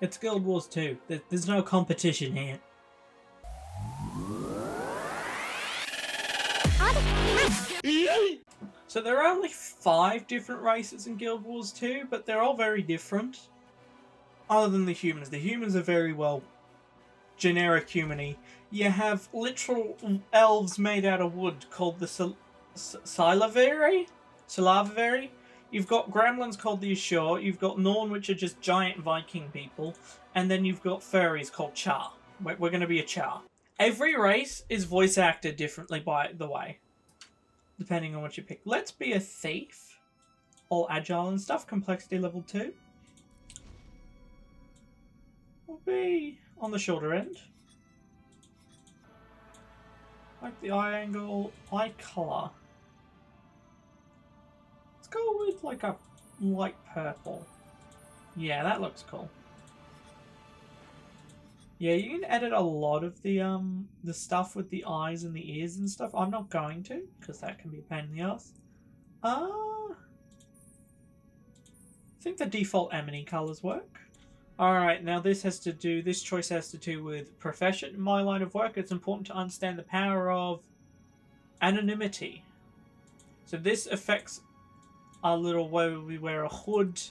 It's Guild Wars 2. There's no competition here. So there are only 5 different races in Guild Wars 2, but they're all very different. Other than the humans. The humans are very, well, generic human-y. You have literal elves made out of wood called the Sylaveri? You've got gremlins called the Ashur. You've got Norn, which are just giant Viking people. And then you've got furries called Char. We're going to be a Char. Every race is voice acted differently, by the way, depending on what you pick. Let's be a thief. All agile and stuff. Complexity level 2. We'll be on the shorter end. Like the eye angle, eye colour. Let's go with like a light purple. Yeah, that looks cool. Yeah, you can edit a lot of the stuff with the eyes and the ears and stuff. I'm not going to, because that can be a pain in the ass. I think the default Amity colours work. Alright, now this choice has to do with profession. In my line of work, it's important to understand the power of anonymity. So this affects our little way we wear a hood.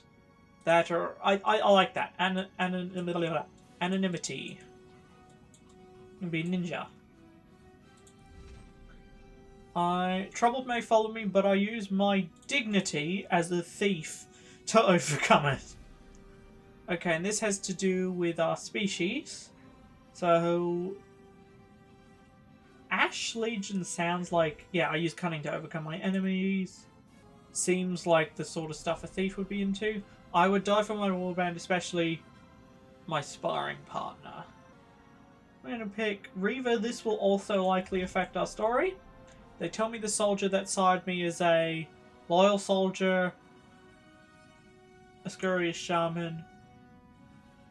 That, or I like that. Anonymity. Can be ninja. Trouble may follow me, but I use my dignity as a thief to overcome it. Okay, and this has to do with our species. So Ash Legion sounds like, yeah, I use cunning to overcome my enemies. Seems like the sort of stuff a thief would be into. I would die for my warband, especially my sparring partner. I'm going to pick Reaver. This will also likely affect our story. They tell me the soldier that side me is a loyal soldier, a scurrious shaman,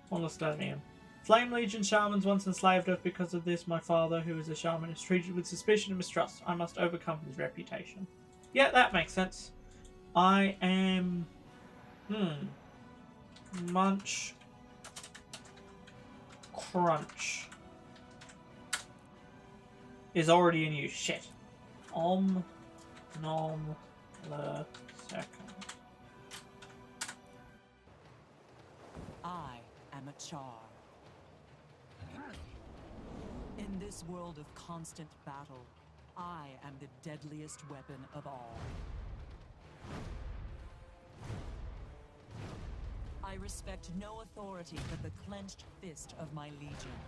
one Lestonian. Flame Legion shamans once enslaved us. Because of this, my father, who is a shaman, is treated with suspicion and mistrust. I must overcome his reputation. Yeah, that makes sense. I am... Munch. Crunch. Is already in use. Shit. Nom. Le. Second. I am a Char. In this world of constant battle, I am the deadliest weapon of all. I respect no authority but the clenched fist of my legion.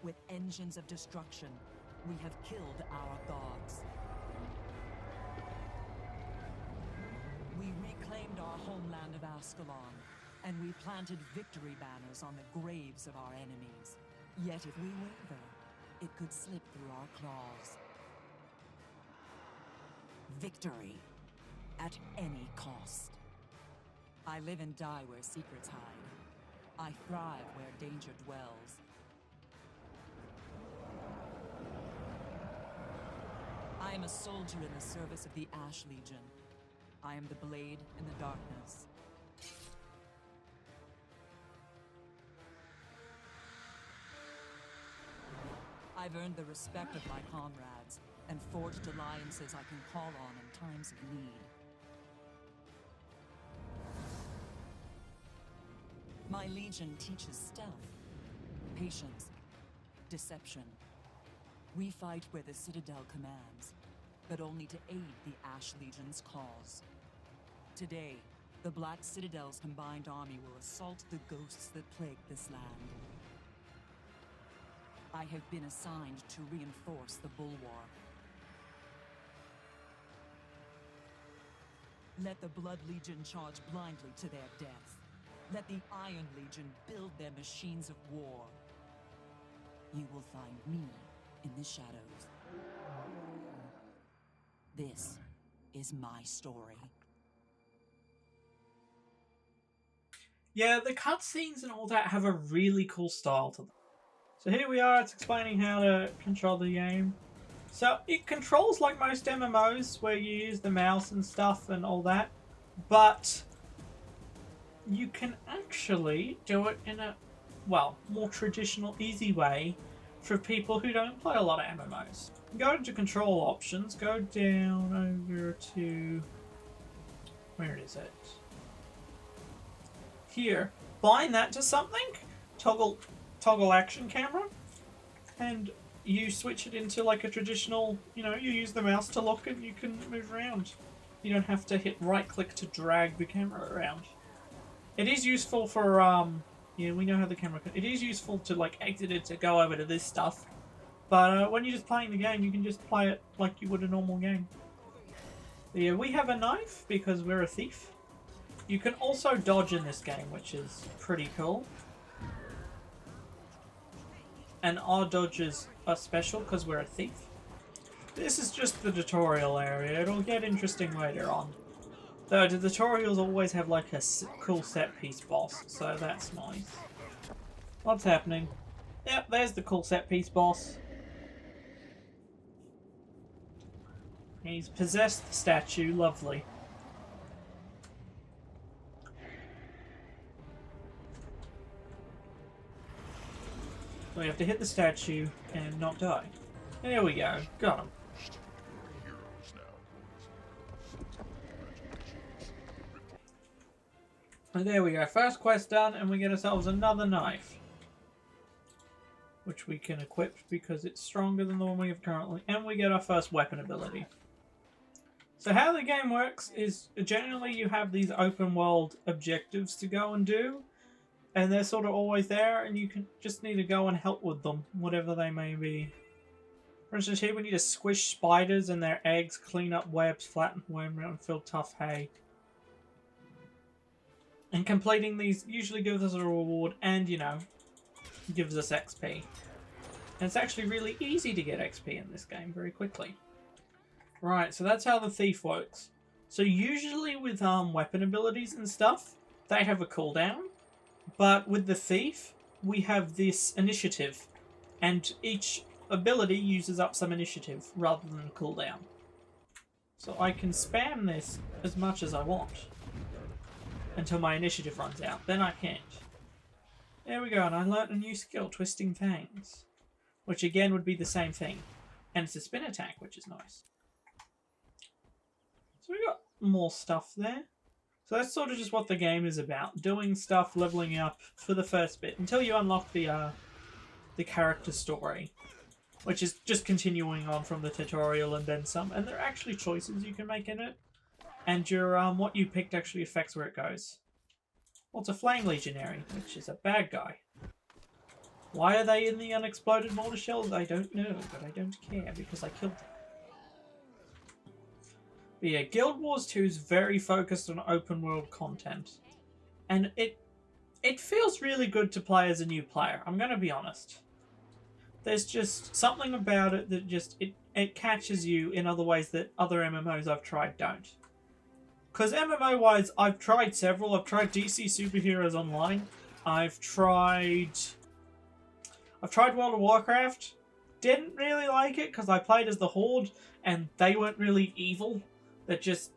With engines of destruction, we have killed our gods. We reclaimed our homeland of Ascalon, and we planted victory banners on the graves of our enemies. Yet if we waver, it could slip through our claws. Victory, at any cost. I live and die where secrets hide. I thrive where danger dwells. I am a soldier in the service of the Ash Legion. I am the blade in the darkness. I've earned the respect of my comrades and forged alliances I can call on in times of need. My legion teaches stealth, patience, deception. We fight where the Citadel commands, but only to aid the Ash Legion's cause. Today, the Black Citadel's combined army will assault the ghosts that plague this land. I have been assigned to reinforce the bulwark. Let the Blood Legion charge blindly to their death. Let the Iron Legion build their machines of war. You will find me in the shadows. This is my story. Yeah, the cutscenes and all that have a really cool style to them. So here we are, it's explaining how to control the game. So it controls like most MMOs where you use the mouse and stuff and all that, but you can actually do it in a, well, more traditional, easy way for people who don't play a lot of MMOs. Go into control options, go down over to, where is it? Here. Bind that to something, toggle action camera, and you switch it into like a traditional, you use the mouse to look and you can move around. You don't have to hit right click to drag the camera around. It is useful for, yeah, we know how the camera it is useful to like exit it to go over to this stuff. But when you're just playing the game, you can just play it like you would a normal game. Yeah, we have a knife because we're a thief. You can also dodge in this game, which is pretty cool. And our dodges are special because we're a thief. This is just the tutorial area. It'll get interesting later on. Though the tutorials always have like a cool set piece boss, so that's nice. What's happening? Yep, there's the cool set piece boss. He's possessed the statue, lovely. So we have to hit the statue and not die. There we go, got him. And there we go, first quest done, and we get ourselves another knife. Which we can equip because it's stronger than the one we have currently. And we get our first weapon ability. So how the game works is generally you have these open world objectives to go and do. And they're sort of always there, and you can just need to go and help with them, whatever they may be. For instance, here we need to squish spiders and their eggs, clean up webs, flatten worm and fill tough hay. And completing these usually gives us a reward and, gives us XP. And it's actually really easy to get XP in this game very quickly. Right, so that's how the thief works. So usually with weapon abilities and stuff, they have a cooldown. But with the thief, we have this initiative. And each ability uses up some initiative rather than a cooldown. So I can spam this as much as I want. Until my initiative runs out. Then I can't. There we go, and I learnt a new skill, Twisting Fangs. Which again would be the same thing. And it's a spin attack, which is nice. So we got more stuff there. So that's sort of just what the game is about. Doing stuff, leveling up for the first bit. Until you unlock the character story. Which is just continuing on from the tutorial and then some. And there are actually choices you can make in it. And your what you picked actually affects where it goes. Well, it's a Flame Legionary, which is a bad guy. Why are they in the unexploded mortar shells? I don't know, but I don't care because I killed them. But yeah, Guild Wars 2 is very focused on open world content. And it feels really good to play as a new player, I'm going to be honest. There's just something about it that just, it catches you in other ways that other MMOs I've tried don't. Because MMO-wise, I've tried several. I've tried DC Superheroes Online. I've tried World of Warcraft. Didn't really like it because I played as the Horde and they weren't really evil. They just,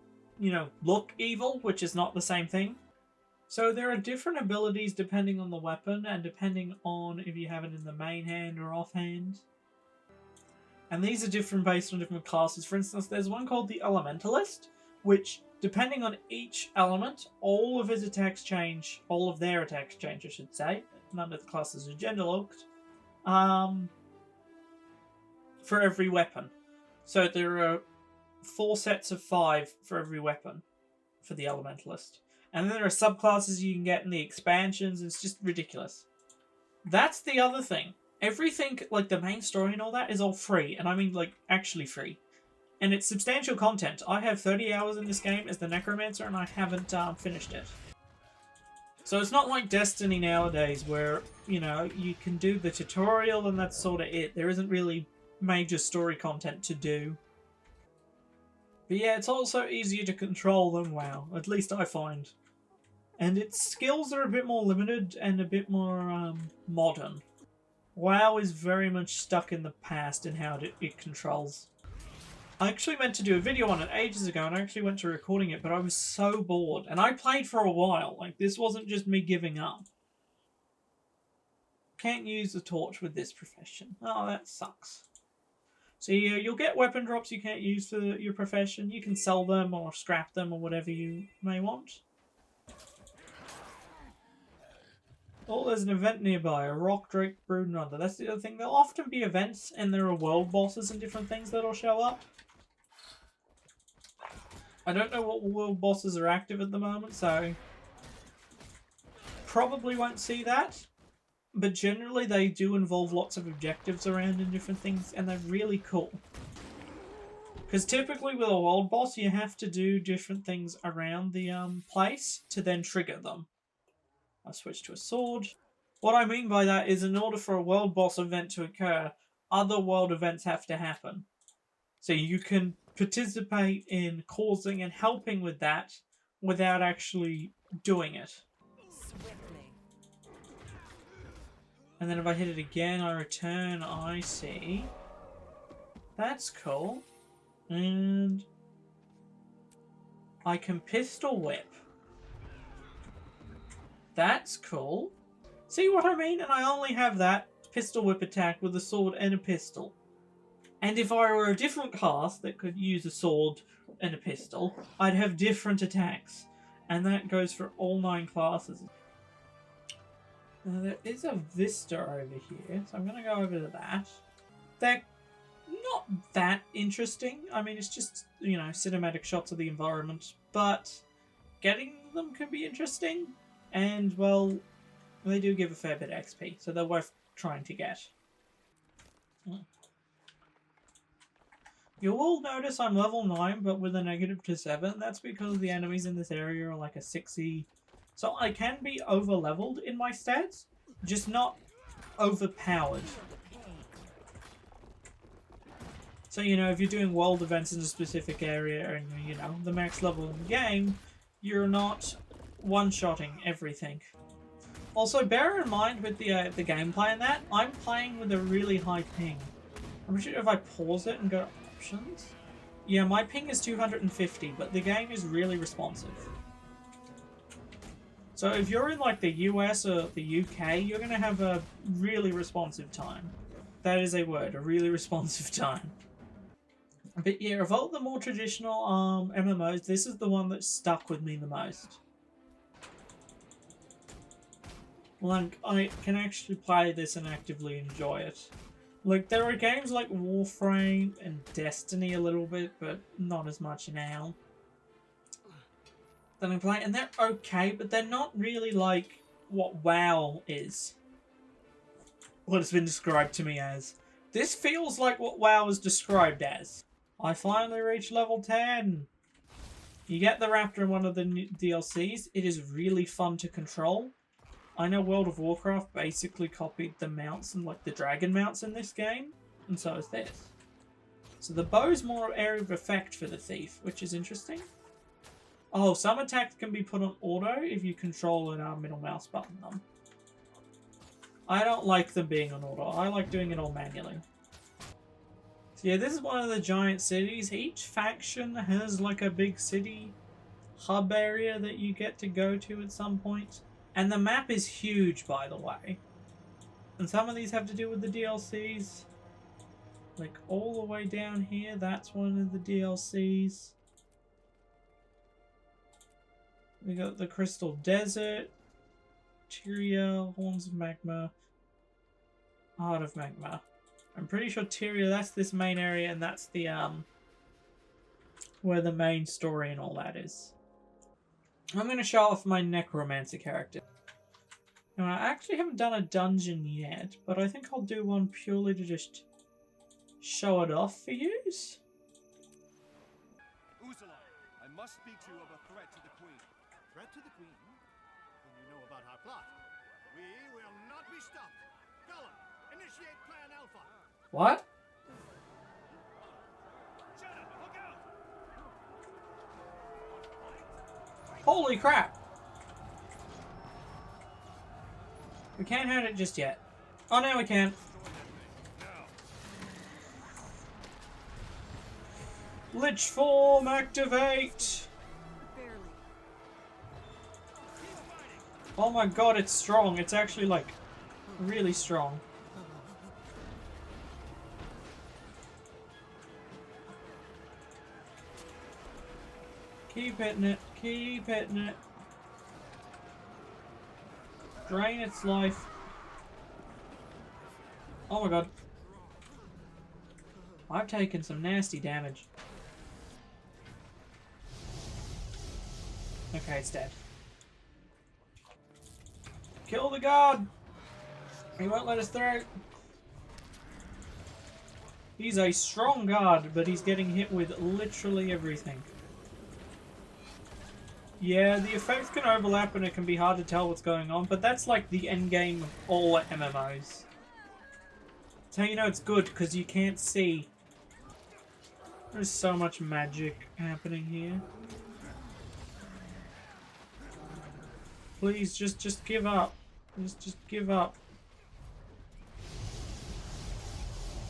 look evil, which is not the same thing. So there are different abilities depending on the weapon and depending on if you have it in the main hand or offhand. And these are different based on different classes. For instance, there's one called the Elementalist, which, depending on each element, all of their attacks change, I should say. None of the classes are gender locked. For every weapon. So there are 4 sets of 5 for every weapon for the Elementalist. And then there are subclasses you can get in the expansions. It's just ridiculous. That's the other thing. Everything, like the main story and all that, is all free. And I mean, like, actually free. And it's substantial content. I have 30 hours in this game as the Necromancer and I haven't finished it. So it's not like Destiny nowadays where, you can do the tutorial and that's sort of it. There isn't really major story content to do. But yeah, it's also easier to control than WoW. At least I find. And its skills are a bit more limited and a bit more modern. WoW is very much stuck in the past in how it controls. I actually meant to do a video on it ages ago, and I actually went to recording it, but I was so bored. And I played for a while. Like, this wasn't just me giving up. Can't use the torch with this profession. Oh, that sucks. So you'll get weapon drops you can't use for your profession. You can sell them or scrap them or whatever you may want. Oh, there's an event nearby. A rock drake brood under. That's the other thing. There'll often be events and there are world bosses and different things that'll show up. I don't know what world bosses are active at the moment, so probably won't see that. But generally they do involve lots of objectives around and different things, and they're really cool. Because typically with a world boss, you have to do different things around the place to then trigger them. I'll switch to a sword. What I mean by that is in order for a world boss event to occur, other world events have to happen. So you can participate in causing and helping with that without actually doing it. And then if I hit it again, I return, I see. That's cool. And I can pistol whip. That's cool. See what I mean? And I only have that pistol whip attack with a sword and a pistol. And if I were a different class that could use a sword and a pistol, I'd have different attacks. And that goes for all 9 classes. Now, there is a vista over here, so I'm going to go over to that. They're not that interesting. I mean, it's just, you know, cinematic shots of the environment. But getting them can be interesting. And, well, they do give a fair bit of XP, so they're worth trying to get. You will notice I'm level 9, but with a -7. That's because the enemies in this area are like a 6e. So I can be over-leveled in my stats, just not overpowered. So, you know, if you're doing world events in a specific area and, you know, the max level in the game, you're not one-shotting everything. Also, bear in mind with the gameplay and that, I'm playing with a really high ping. I'm sure if I pause it and go to options... Yeah, my ping is 250, but the game is really responsive. So if you're in like the US or the UK, you're going to have a really responsive time. That is a word, a really responsive time. But yeah, of all the more traditional MMOs, this is the one that stuck with me the most. Like, I can actually play this and actively enjoy it. Like, there are games like Warframe and Destiny a little bit, but not as much now. That I play, and they're okay, but they're not really like what WoW is. What it's been described to me as. This feels like what WoW is described as. I finally reached level 10. You get the raptor in one of the new DLCs. It is really fun to control. I know World of Warcraft basically copied the mounts and like the dragon mounts in this game, and so is this. So the bow's more area of effect for the thief, which is interesting. Oh, some attacks can be put on auto if you control and middle mouse button them. I don't like them being on auto. I like doing it all manually. So yeah, this is one of the giant cities. Each faction has like a big city hub area that you get to go to at some point. And the map is huge, by the way. And some of these have to do with the DLCs. Like all the way down here, that's one of the DLCs. We got the Crystal Desert, Tyria, Horns of Magma, Heart of Magma. I'm pretty sure Tyria, that's this main area, and that's the where the main story and all that is. I'm going to show off my Necromancer character. Now, I actually haven't done a dungeon yet, but I think I'll do one purely to just show it off for yous. Ursula, I must speak to you of a threat to the Queen. Threat to the Queen? Then you know about our plot. We will not be stopped. Gollum, initiate Plan Alpha. What? Jenna, look out! Holy crap! We can't hurt it just yet. Oh, no, we can. Lich form, activate! Barely. Oh my god, it's strong. It's actually, like, really strong. Keep hitting it. Keep hitting it. Drain its life. Oh my god. I've taken some nasty damage. Okay, it's dead. Kill the god! He won't let us through. He's a strong guard, but he's getting hit with literally everything. Yeah, the effects can overlap and it can be hard to tell what's going on, but that's like the end game of all MMOs. That's how you know it's good, because you can't see. There's so much magic happening here. Please, just give up. Just give up.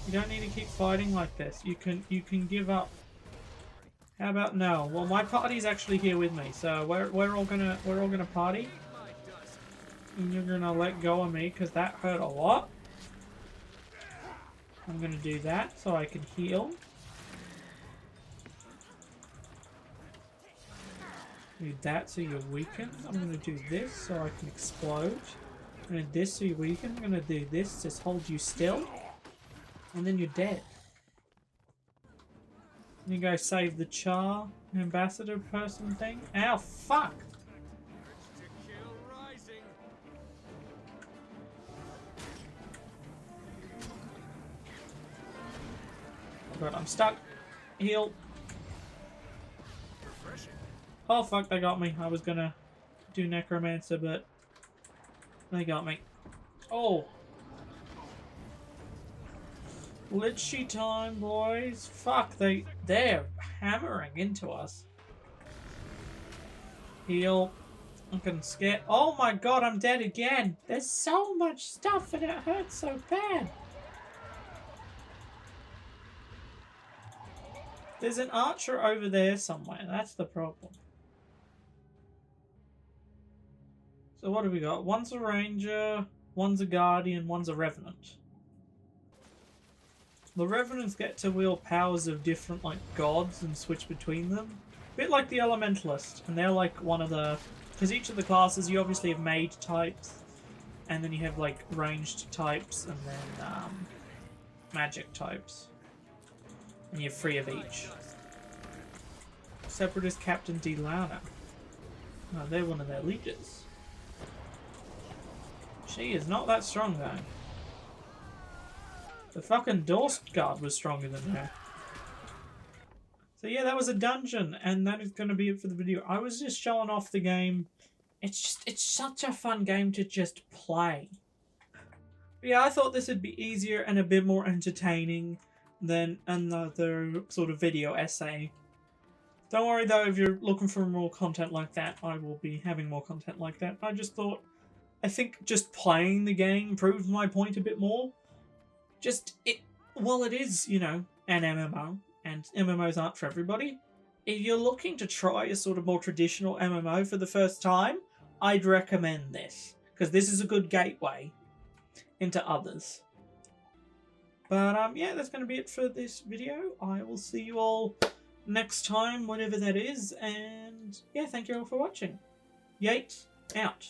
You don't need to keep fighting like this. You can give up. How about no? Well, my party's actually here with me, so we're all gonna party. And you're gonna let go of me because that hurt a lot. I'm gonna do that so I can heal. Do that so you're weakened. I'm gonna do this so I can explode. I'm gonna do this so you're weakened. I'm gonna do this, just hold you still. And then you're dead. You go save the Char ambassador person thing. Ow, fuck! Oh god, I'm stuck. Heal. Oh fuck, they got me. I was gonna do Necromancer, but they got me. Oh! Lichy time, boys. Fuck, they're hammering into us. Heal. I'm getting scared. Oh my god, I'm dead again. There's so much stuff and it hurts so bad. There's an archer over there somewhere. That's the problem. So what do we got? One's a ranger, one's a guardian, one's a revenant. The Revenants get to wield powers of different, like, gods and switch between them. A bit like the Elementalist, and they're like one of the... Because each of the classes, you obviously have mage types, and then you have, like, ranged types, and then, magic types. And you have 3 of each. Separatist Captain D. Lana. Oh, they're one of their leaders. She is not that strong, though. The fucking Dorst guard was stronger than her. So yeah, that was a dungeon, and that is going to be it for the video. I was just showing off the game. It's such a fun game to just play. But yeah, I thought this would be easier and a bit more entertaining than another sort of video essay. Don't worry though, if you're looking for more content like that, I will be having more content like that. I think just playing the game proved my point a bit more. Well, it is, you know, an MMO, and MMOs aren't for everybody. If you're looking to try a sort of more traditional MMO for the first time, I'd recommend this, because this is a good gateway into others. But, yeah, that's going to be it for this video. I will see you all next time, whenever that is, and, yeah, thank you all for watching. Yeet, out.